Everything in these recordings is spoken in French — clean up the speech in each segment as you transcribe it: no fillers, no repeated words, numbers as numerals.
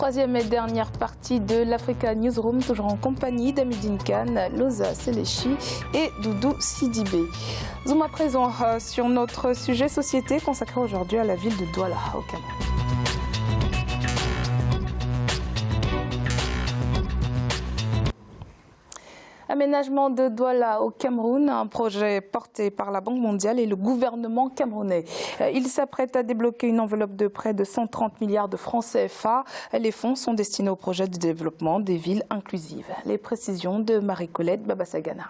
Troisième et dernière partie de l'Africa Newsroom, toujours en compagnie d'Amidine Khan, Loza Selechi et Doudou Sidibé. Zoom à présent sur notre sujet société consacré aujourd'hui à la ville de Douala, au Cameroun. Aménagement de Douala au Cameroun, un projet porté par la Banque mondiale et le gouvernement camerounais. Il s'apprête à débloquer une enveloppe de près de 130 milliards de francs CFA. Les fonds sont destinés au projet de développement des villes inclusives. Les précisions de Marie-Colette Babasagana.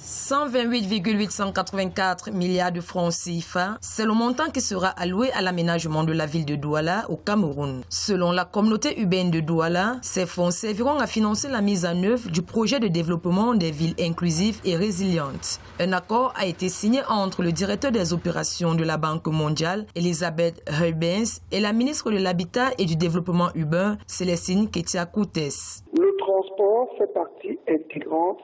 128,884 milliards de francs CFA, c'est le montant qui sera alloué à l'aménagement de la ville de Douala au Cameroun. Selon la communauté urbaine de Douala, ces fonds serviront à financer la mise en œuvre du projet de développement des villes inclusives et résilientes. Un accord a été signé entre le directeur des opérations de la Banque mondiale, Elisabeth Heubens, et la ministre de l'Habitat et du Développement urbain, Célestine Ketia-Koutes. Le transport fait partie intégrante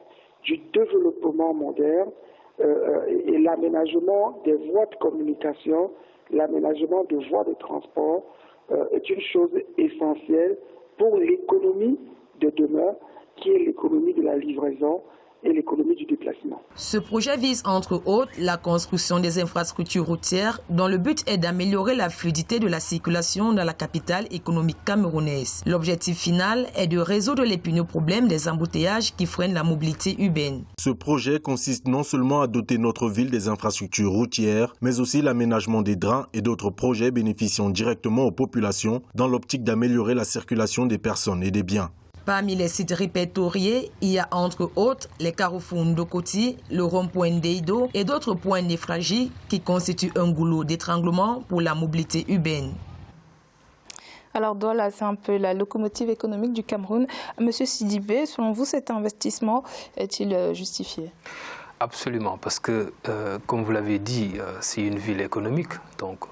du développement moderne et l'aménagement des voies de communication, l'aménagement de voies de transport est une chose essentielle pour l'économie de demain, qui est l'économie de la livraison et l'économie du déplacement. Ce projet vise entre autres la construction des infrastructures routières dont le but est d'améliorer la fluidité de la circulation dans la capitale économique camerounaise. L'objectif final est de résoudre l'épineux problème des embouteillages qui freinent la mobilité urbaine. Ce projet consiste non seulement à doter notre ville des infrastructures routières, mais aussi l'aménagement des drains et d'autres projets bénéficiant directement aux populations dans l'optique d'améliorer la circulation des personnes et des biens. Parmi les sites répertoriés, il y a entre autres les carrefours Ndokoti, le rond-point d'Eido et d'autres points névralgiques qui constituent un goulot d'étranglement pour la mobilité urbaine. Alors Douala, c'est un peu la locomotive économique du Cameroun. Monsieur Sidibé, selon vous, cet investissement est-il justifié? Absolument, parce que, comme vous l'avez dit, c'est une ville économique, donc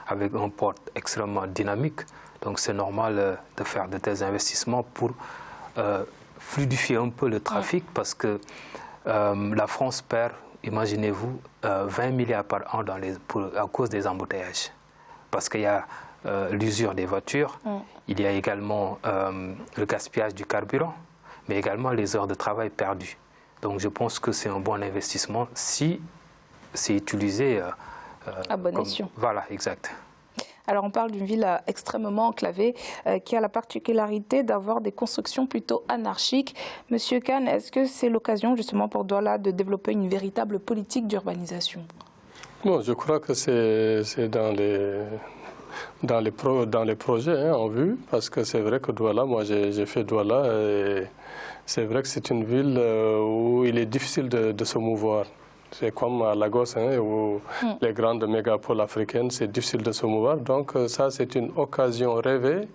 avec un port extrêmement dynamique. Donc c'est normal de faire de tels investissements pour fluidifier un peu le trafic, parce que la France perd, imaginez-vous, 20 milliards par an à cause des embouteillages. Parce qu'il y a l'usure des voitures, il y a également le gaspillage du carburant, mais également les heures de travail perdues. Donc je pense que c'est un bon investissement si c'est utilisé à bon escient. Voilà, exact. Alors on parle d'une ville extrêmement enclavée qui a la particularité d'avoir des constructions plutôt anarchiques. Monsieur Khan, est-ce que c'est l'occasion justement pour Douala de développer une véritable politique d'urbanisation? Non, je crois que c'est dans les projets en vue, parce que c'est vrai que Douala, moi j'ai fait Douala, et c'est vrai que c'est une ville où il est difficile de se mouvoir. C'est comme à Lagos, où les grandes mégapoles africaines, c'est difficile de se mouvoir. Donc ça, c'est une occasion rêvée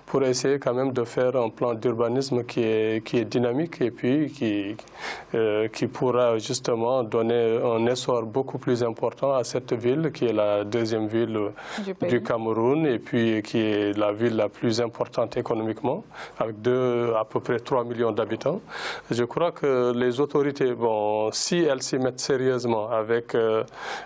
pour essayer quand même de faire un plan d'urbanisme qui est dynamique et puis qui pourra justement donner un essor beaucoup plus important à cette ville, qui est la deuxième ville du Cameroun et puis qui est la ville la plus importante économiquement, avec à peu près 3 millions d'habitants. Je crois que les autorités, bon, si elles s'y mettent sérieusement, avec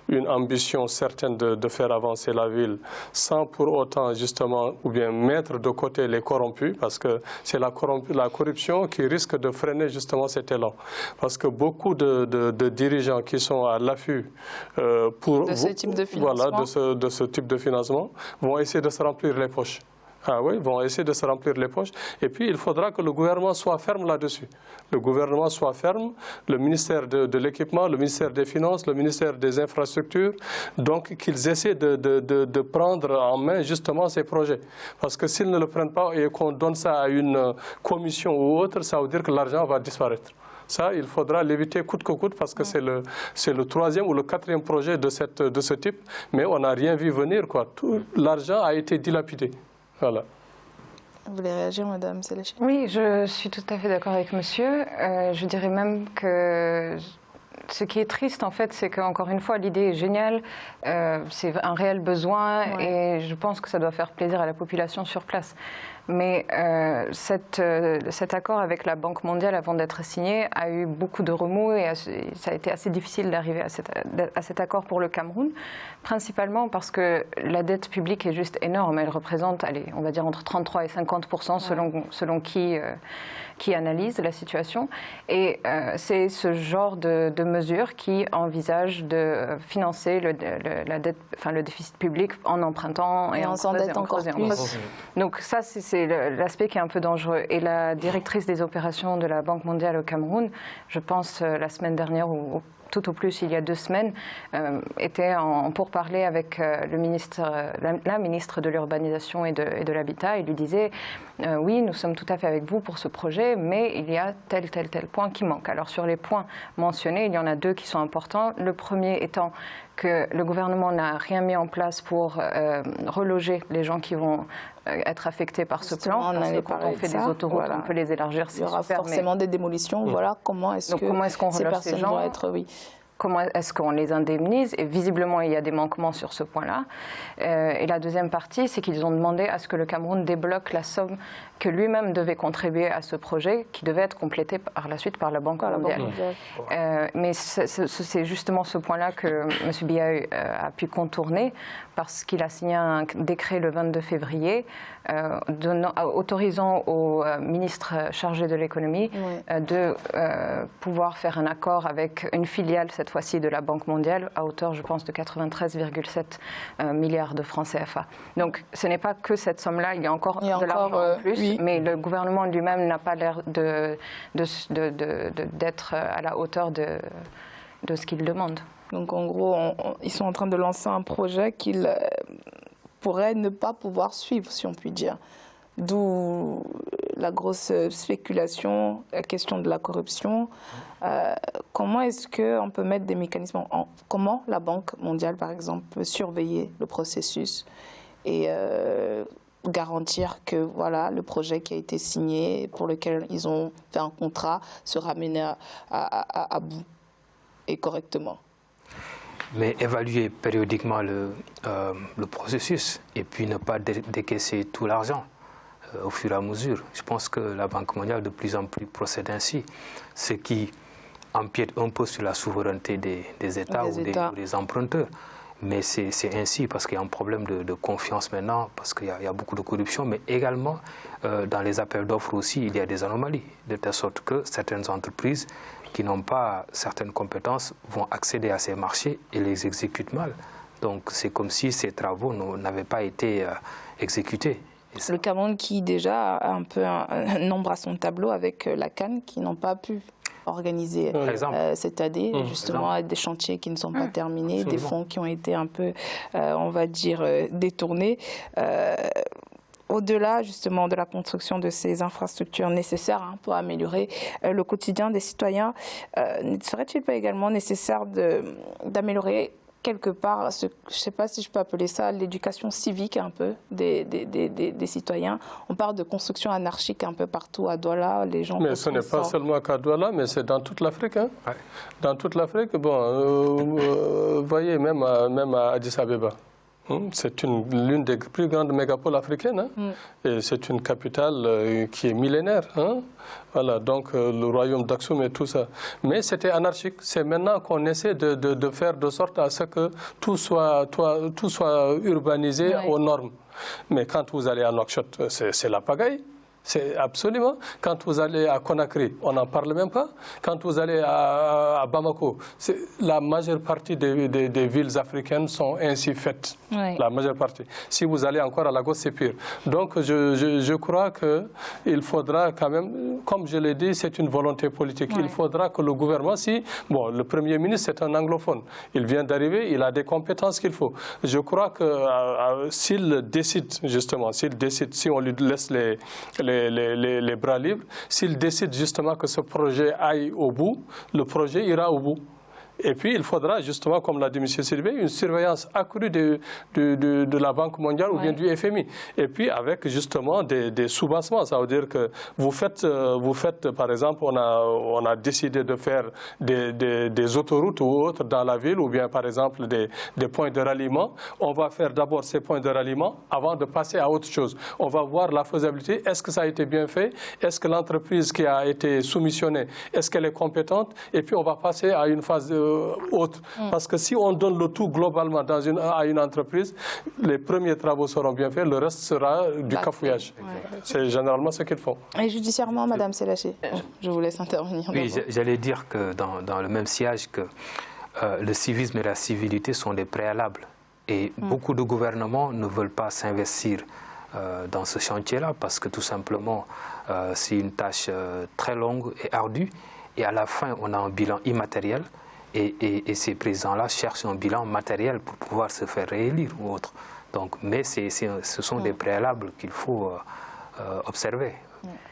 une ambition certaine de faire avancer la ville, sans pour autant justement ou bien mettre de côté les corrompus, parce que c'est la corruption qui risque de freiner justement cet élan. Parce que beaucoup de dirigeants qui sont à l'affût de ce type de financement vont essayer de se remplir les poches. Ah oui, vont essayer de se remplir les poches. Et puis, il faudra que le gouvernement soit ferme là-dessus. Le gouvernement soit ferme, le ministère de l'équipement, le ministère des Finances, le ministère des Infrastructures, donc qu'ils essaient de prendre en main justement ces projets. Parce que s'ils ne le prennent pas et qu'on donne ça à une commission ou autre, ça veut dire que l'argent va disparaître. Ça, il faudra l'éviter coûte que coûte, parce que c'est le 3e ou le 4e projet de ce type, mais on n'a rien vu venir, quoi. Tout l'argent a été dilapidé. Voilà. Vous voulez réagir, Madame Selechi? Oui, je suis tout à fait d'accord avec monsieur. Je dirais même que ce qui est triste, en fait, c'est qu'encore une fois, l'idée est géniale. C'est un réel besoin et je pense que ça doit faire plaisir à la population sur place. Mais cet accord avec la Banque mondiale, avant d'être signé, a eu beaucoup de remous et ça a été assez difficile d'arriver à cet accord pour le Cameroun, principalement parce que la dette publique est juste énorme. Elle représente, allez, on va dire entre 33 et 50% selon qui analyse la situation. Et c'est ce genre de mesures qui envisagent de financer la dette, enfin, le déficit public en empruntant et en s'endettant encore plus. Donc ça, c'est l'aspect qui est un peu dangereux. Et la directrice des opérations de la Banque mondiale au Cameroun, je pense la semaine dernière ou tout au plus il y a 2 semaines, était en pourparlers avec la ministre de l'Urbanisation et de l'Habitat. Il lui disait oui, nous sommes tout à fait avec vous pour ce projet, mais il y a tel point qui manque. Alors sur les points mentionnés, il y en a 2 qui sont importants. Le premier étant que le gouvernement n'a rien mis en place pour reloger les gens qui vont être affectés par ce plan. Parce que quand on fait des autoroutes, on peut les élargir. Il y aura forcément des démolitions. Voilà, comment est-ce qu'on reloge ces gens vont être, Comment est-ce qu'on les indemnise? Et visiblement, il y a des manquements sur ce point-là. Et la deuxième partie, c'est qu'ils ont demandé à ce que le Cameroun débloque la somme que lui-même devait contribuer à ce projet, qui devait être complété par la suite par la Banque mondiale. Mais c'est justement ce point-là que M. Biaï a pu contourner, parce qu'il a signé un décret le 22 février autorisant au ministre chargé de l'économie de pouvoir faire un accord avec une filiale, cette fois-ci de la Banque mondiale, à hauteur, je pense, de 93,7 milliards de francs CFA. Donc ce n'est pas que cette somme-là, il y a encore de l'argent en plus, mais le gouvernement lui-même n'a pas l'air d'être à la hauteur de ce qu'il demande. Donc en gros, ils sont en train de lancer un projet qu'ils pourraient ne pas pouvoir suivre, si on peut dire. D'où la grosse spéculation, la question de la corruption. Comment est-ce qu'on peut mettre des mécanismes comment la Banque mondiale, par exemple, peut surveiller le processus et garantir que voilà, le projet qui a été signé, pour lequel ils ont fait un contrat, sera mené à bout et correctement? Mais évaluer périodiquement le processus et puis ne pas décaisser tout l'argent au fur et à mesure. Je pense que la Banque mondiale de plus en plus procède ainsi, ce qui empiète un peu sur la souveraineté des États ou des emprunteurs. Mais c'est ainsi parce qu'il y a un problème de confiance maintenant, parce qu'il y a beaucoup de corruption, mais également dans les appels d'offres aussi, il y a des anomalies, de telle sorte que certaines entreprises qui n'ont pas certaines compétences vont accéder à ces marchés et les exécutent mal. Donc c'est comme si ces travaux n'avaient pas été exécutés. Le Cameroun qui déjà a un peu un nombre à son tableau avec la CAN qui n'ont pas pu organiser cette année, justement des chantiers qui ne sont pas terminés, absolument, des fonds qui ont été un peu, on va dire, détournés. Au-delà justement de la construction de ces infrastructures nécessaires pour améliorer le quotidien des citoyens, ne serait-il pas également nécessaire d'améliorer quelque part, je ne sais pas si je peux appeler ça l'éducation civique un peu des citoyens? On parle de construction anarchique un peu partout à Douala, les gens... Mais ce n'est pas seulement qu'à Douala, mais c'est dans toute l'Afrique. Hein. Ouais. Dans toute l'Afrique, bon, vous voyez, même à Addis Abeba. C'est l'une des plus grandes mégapoles africaines. Hein. Et c'est une capitale qui est millénaire. Hein. Voilà, donc le royaume d'Aksum et tout ça. Mais c'était anarchique. C'est maintenant qu'on essaie de faire de sorte à ce que tout soit urbanisé aux normes. Mais quand vous allez à Nouakchott, c'est la pagaille. C'est absolument. Quand vous allez à Conakry, on n'en parle même pas. Quand vous allez à Bamako, la majeure partie des villes africaines sont ainsi faites. Oui. La majeure partie. Si vous allez encore à Lagos, c'est pire. Donc je crois qu'il faudra quand même, comme je l'ai dit, c'est une volonté politique. Oui. Il faudra que le gouvernement, bon, le Premier ministre c'est un anglophone, il vient d'arriver, il a des compétences qu'il faut. Je crois que s'il décide, justement, si on lui laisse les bras libres, s'il décide justement que ce projet aille au bout, le projet ira au bout. Et puis, il faudra justement, comme l'a dit M. Sylvain, une surveillance accrue de la Banque mondiale ou bien du FMI. Et puis, avec justement des soubassements. Ça veut dire que vous faites par exemple, on a décidé de faire des autoroutes ou autres dans la ville, ou bien, par exemple, des points de ralliement. On va faire d'abord ces points de ralliement avant de passer à autre chose. On va voir la faisabilité. Est-ce que ça a été bien fait? Est-ce que l'entreprise qui a été soumissionnée, est-ce qu'elle est compétente? Et puis, on va passer à une phase autre. Parce que si on donne le tout globalement à une entreprise, les premiers travaux seront bien faits, le reste sera du cafouillage. Ouais. C'est généralement ce qu'ils font. Et judiciairement, Madame Selaché, je vous laisse intervenir. Oui, j'allais dire que dans le même sillage que le civisme et la civilité sont des préalables. Et beaucoup de gouvernements ne veulent pas s'investir dans ce chantier-là parce que tout simplement, c'est une tâche très longue et ardue. Et à la fin, on a un bilan immatériel. Et ces présidents-là cherchent un bilan matériel pour pouvoir se faire réélire ou autre. Donc, mais ce sont des préalables qu'il faut observer.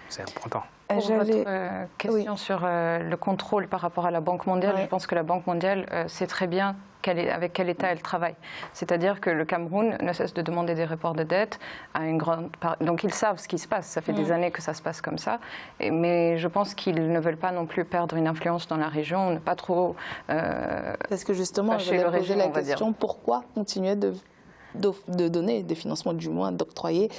C'est important. Pour votre question sur le contrôle par rapport à la Banque mondiale, je pense que la Banque mondiale sait très bien avec quel État elle travaille. C'est-à-dire que le Cameroun ne cesse de demander des reports de dette à une grande part. Donc ils savent ce qui se passe. Ça fait des années que ça se passe comme ça. Mais je pense qu'ils ne veulent pas non plus perdre une influence dans la région, ne pas trop. Parce que justement, j'allais poser la question, pourquoi continuer de donner des financements, du moins d'octroyer,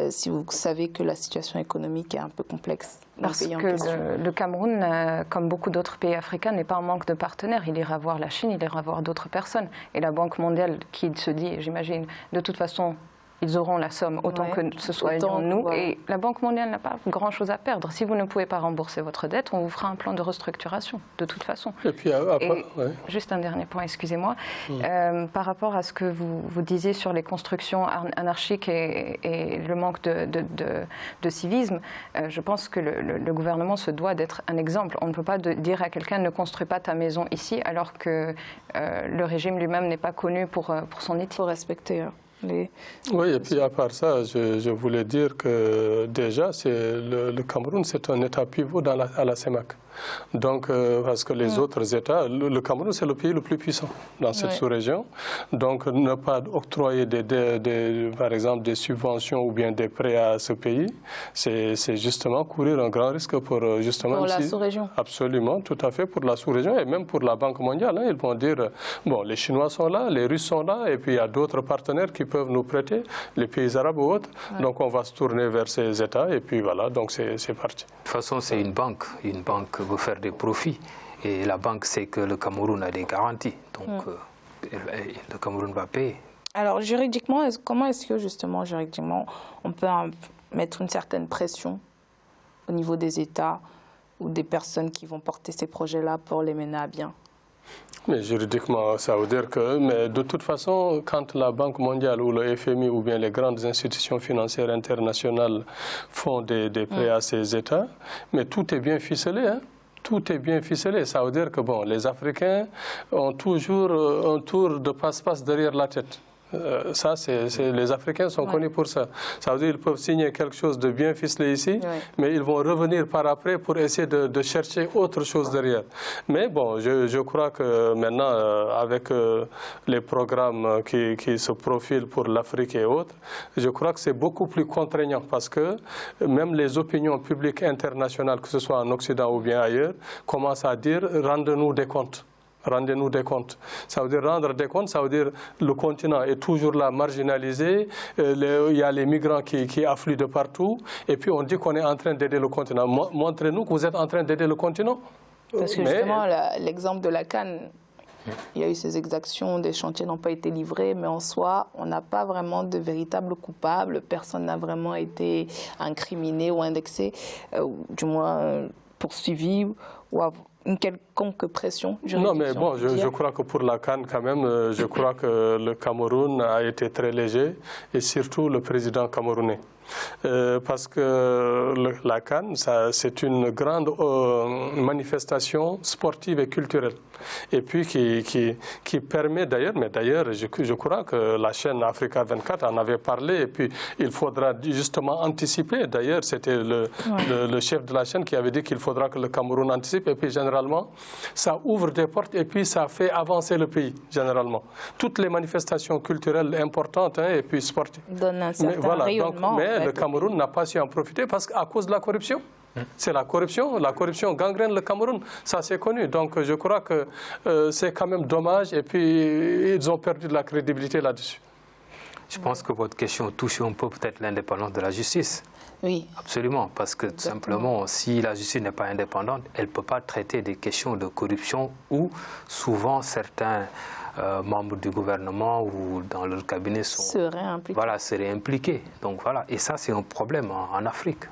si vous savez que la situation économique est un peu complexe? Parce que le Cameroun, comme beaucoup d'autres pays africains, n'est pas en manque de partenaires. Il ira voir la Chine, il ira voir d'autres personnes. Et la Banque mondiale, qui se dit, j'imagine, de toute façon, ils auront la somme autant que ce soit nous. Voilà. Et la Banque mondiale n'a pas grand-chose à perdre. Si vous ne pouvez pas rembourser votre dette, on vous fera un plan de restructuration, de toute façon. Et puis, juste un dernier point, excusez-moi. Par rapport à ce que vous disiez sur les constructions anarchiques et le manque de civisme, je pense que le gouvernement se doit d'être un exemple. On ne peut pas dire à quelqu'un ne construis pas ta maison ici, alors que le régime lui-même n'est pas connu pour son éthique. Il faut respecter. Oui, et puis à part ça, je voulais dire que déjà, le Cameroun, c'est un État pivot à la CEMAC. Donc, parce que les autres États, le Cameroun, c'est le pays le plus puissant dans cette sous-région. Donc, ne pas octroyer, par exemple, des subventions ou bien des prêts à ce pays, c'est justement courir un grand risque pour justement... Pour la sous-région. Absolument, tout à fait, pour la sous-région et même pour la Banque mondiale. Ils vont dire, bon, les Chinois sont là, les Russes sont là, et puis il y a d'autres partenaires qui peuvent nous prêter, les pays arabes ou autres. Donc, on va se tourner vers ces États, et puis voilà, donc c'est parti. De toute façon, c'est une banque veut faire des profits et la banque sait que le Cameroun a des garanties, donc le Cameroun va payer. Alors juridiquement, comment est-ce que justement juridiquement on peut mettre une certaine pression au niveau des États ou des personnes qui vont porter ces projets-là pour les mener à bien? Mais juridiquement, ça veut dire que, mais de toute façon, quand la Banque mondiale ou le FMI ou bien les grandes institutions financières internationales font des prêts à ces États, mais tout est bien ficelé, hein? Tout est bien ficelé. Ça veut dire que bon, les Africains ont toujours un tour de passe-passe derrière la tête. Les Africains sont connus pour ça. Ça veut dire qu'ils peuvent signer quelque chose de bien ficelé ici, mais ils vont revenir par après pour essayer de chercher autre chose derrière. Mais bon, je crois que maintenant, avec les programmes qui se profilent pour l'Afrique et autres, je crois que c'est beaucoup plus contraignant parce que même les opinions publiques internationales, que ce soit en Occident ou bien ailleurs, commencent à dire « rendez-nous des comptes ». Rendez-nous des comptes. Ça veut dire rendre des comptes, ça veut dire le continent est toujours là marginalisé, il y a les migrants qui affluent de partout, et puis on dit qu'on est en train d'aider le continent. Montrez-nous que vous êtes en train d'aider le continent. Parce que justement, l'exemple de la Cannes, il y a eu ces exactions, des chantiers n'ont pas été livrés, mais en soi, on n'a pas vraiment de véritables coupables, personne n'a vraiment été incriminé ou indexé, du moins poursuivi ou une quelconque pression juridique. Non, mais bon, je crois que pour la Cannes, quand même, je crois que le Cameroun a été très léger, et surtout le président camerounais. Parce que la CAN, c'est une grande manifestation sportive et culturelle. Et puis qui permet d'ailleurs, mais d'ailleurs je crois que la chaîne Africa 24 en avait parlé, et puis il faudra justement anticiper. D'ailleurs c'était le chef de la chaîne qui avait dit qu'il faudra que le Cameroun anticipe, et puis généralement ça ouvre des portes et puis ça fait avancer le pays généralement. Toutes les manifestations culturelles importantes et puis sportives. Donne un certain rayonnement. Mais le Cameroun n'a pas su en profiter parce qu'à cause de la corruption. C'est la corruption gangrène le Cameroun, ça c'est connu. Donc je crois que c'est quand même dommage, et puis ils ont perdu de la crédibilité là-dessus. Je pense que votre question touche un peu peut-être l'indépendance de la justice. Oui. Absolument, parce que tout simplement, si la justice n'est pas indépendante, elle ne peut pas traiter des questions de corruption où souvent certains membres du gouvernement ou dans leur cabinet seraient impliqués. Donc voilà, et ça c'est un problème en Afrique.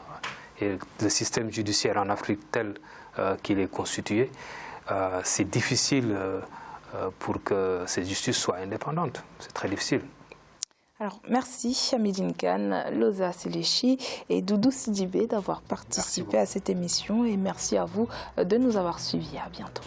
Et le système judiciaire en Afrique tel qu'il est constitué, c'est difficile pour que cette justice soit indépendante. C'est très difficile. Alors, merci Hamidine Kane, Loza Selechi et Doudou Sidibé d'avoir participé à cette émission, et merci à vous de nous avoir suivis. À bientôt.